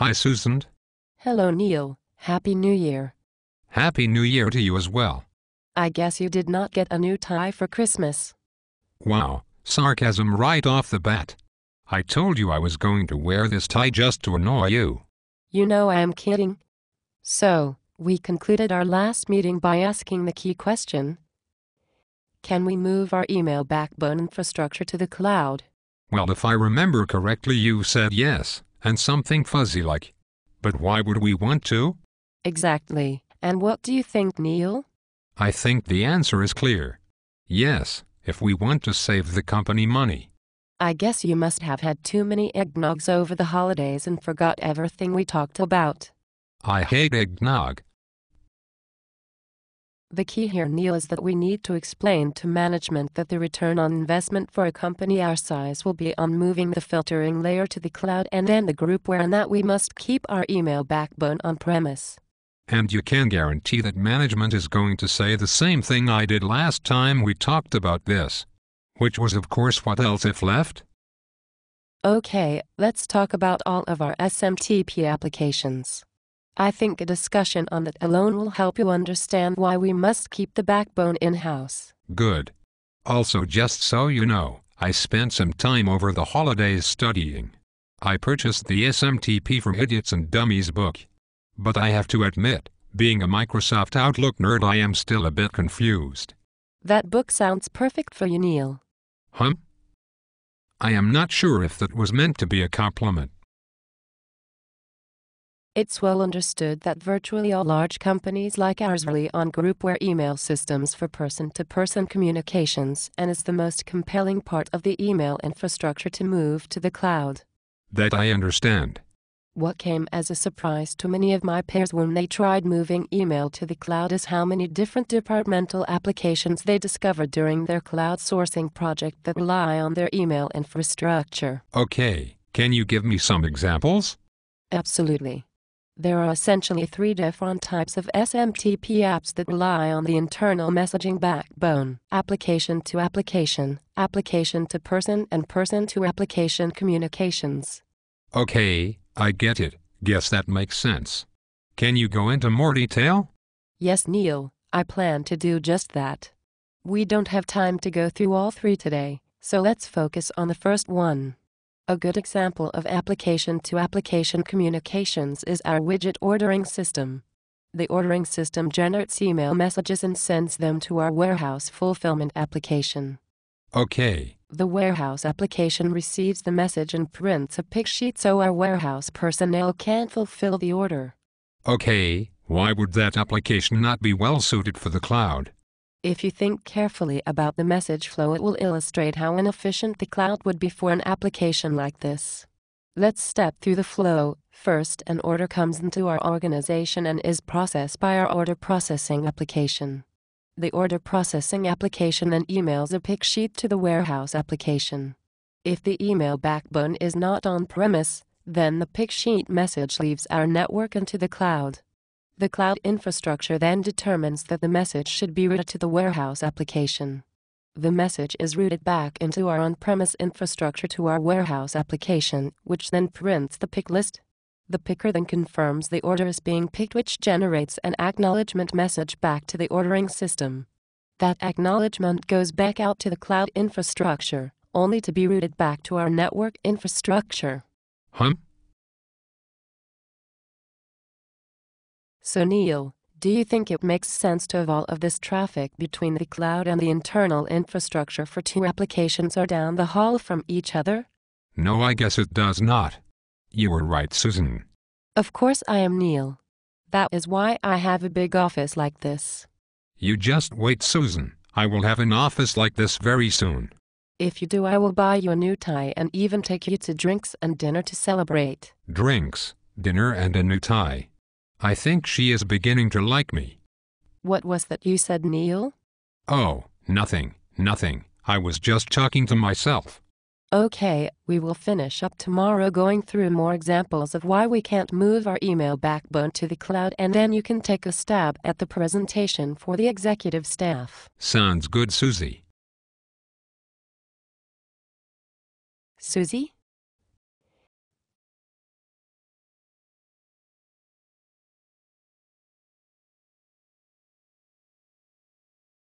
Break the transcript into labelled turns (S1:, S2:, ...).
S1: Hi, Susan.
S2: Hello, Neil. Happy New Year.
S1: Happy New Year to you as well.
S2: I guess you did not get a new tie for Christmas.
S1: Wow, sarcasm right off the bat. I told you I was going to wear this tie just to annoy you.
S2: You know I am kidding. So, we concluded our last meeting by asking the key question. Can we move our email backbone infrastructure to the cloud?
S1: Well, if I remember correctly, you said yes, and something fuzzy like. But why would we want to?
S2: Exactly. And what do you think, Neil?
S1: I think the answer is clear. Yes, if we want to save the company money.
S2: I guess you must have had too many eggnogs over the holidays and forgot everything we talked about.
S1: I hate eggnog.
S2: The key here, Neil, is that we need to explain to management that the return on investment for a company our size will be on moving the filtering layer to the cloud and then the groupware, and that we must keep our email backbone on-premise.
S1: And you can guarantee that management is going to say the same thing I did last time we talked about this. Which was, of course, what else if left?
S2: Okay, let's talk about all of our SMTP applications. I think a discussion on that alone will help you understand why we must keep the backbone in-house.
S1: Good. Also, just so you know, I spent some time over the holidays studying. I purchased the SMTP for Idiots and Dummies book. But I have to admit, being a Microsoft Outlook nerd, I am still a bit confused.
S2: That book sounds perfect for you, Neil.
S1: Huh? I am not sure if that was meant to be a compliment.
S2: It's well understood that virtually all large companies like ours rely on groupware email systems for person-to-person communications, and is the most compelling part of the email infrastructure to move to the cloud.
S1: That I understand.
S2: What came as a surprise to many of my peers when they tried moving email to the cloud is how many different departmental applications they discovered during their cloud sourcing project that rely on their email infrastructure.
S1: Okay, can you give me some examples?
S2: Absolutely. There are essentially three different types of SMTP apps that rely on the internal messaging backbone: application to application, application to person, and person to application communications.
S1: Okay, I get it. Guess that makes sense. Can you go into more detail?
S2: Yes, Neil, I plan to do just that. We don't have time to go through all three today, so let's focus on the first one. A good example of application-to-application communications is our widget ordering system. The ordering system generates email messages and sends them to our warehouse fulfillment application.
S1: Okay.
S2: The warehouse application receives the message and prints a pick sheet so our warehouse personnel can fulfill the order.
S1: Okay, why would that application not be well suited for the cloud?
S2: If you think carefully about the message flow, it will illustrate how inefficient the cloud would be for an application like this. Let's step through the flow. First, an order comes into our organization and is processed by our order processing application. The order processing application then emails a pick sheet to the warehouse application. If the email backbone is not on-premise, then the pick sheet message leaves our network into the cloud. The cloud infrastructure then determines that the message should be routed to the warehouse application. The message is routed back into our on-premise infrastructure to our warehouse application, which then prints the pick list. The picker then confirms the order is being picked, which generates an acknowledgement message back to the ordering system. That acknowledgement goes back out to the cloud infrastructure, only to be routed back to our network infrastructure.
S1: Huh?
S2: So Neil, do you think it makes sense to have all of this traffic between the cloud and the internal infrastructure for two applications or down the hall from each other?
S1: No, I guess it does not. You were right, Susan.
S2: Of course I am, Neil. That is why I have a big office like this.
S1: You just wait, Susan. I will have an office like this very soon.
S2: If you do, I will buy you a new tie and even take you to drinks and dinner to celebrate.
S1: Drinks, dinner, and a new tie. I think she is beginning to like me.
S2: What was that you said, Neil?
S1: Oh, nothing. I was just talking to myself.
S2: Okay, we will finish up tomorrow going through more examples of why we can't move our email backbone to the cloud, and then you can take a stab at the presentation for the executive staff.
S1: Sounds good, Susie.
S2: Susie?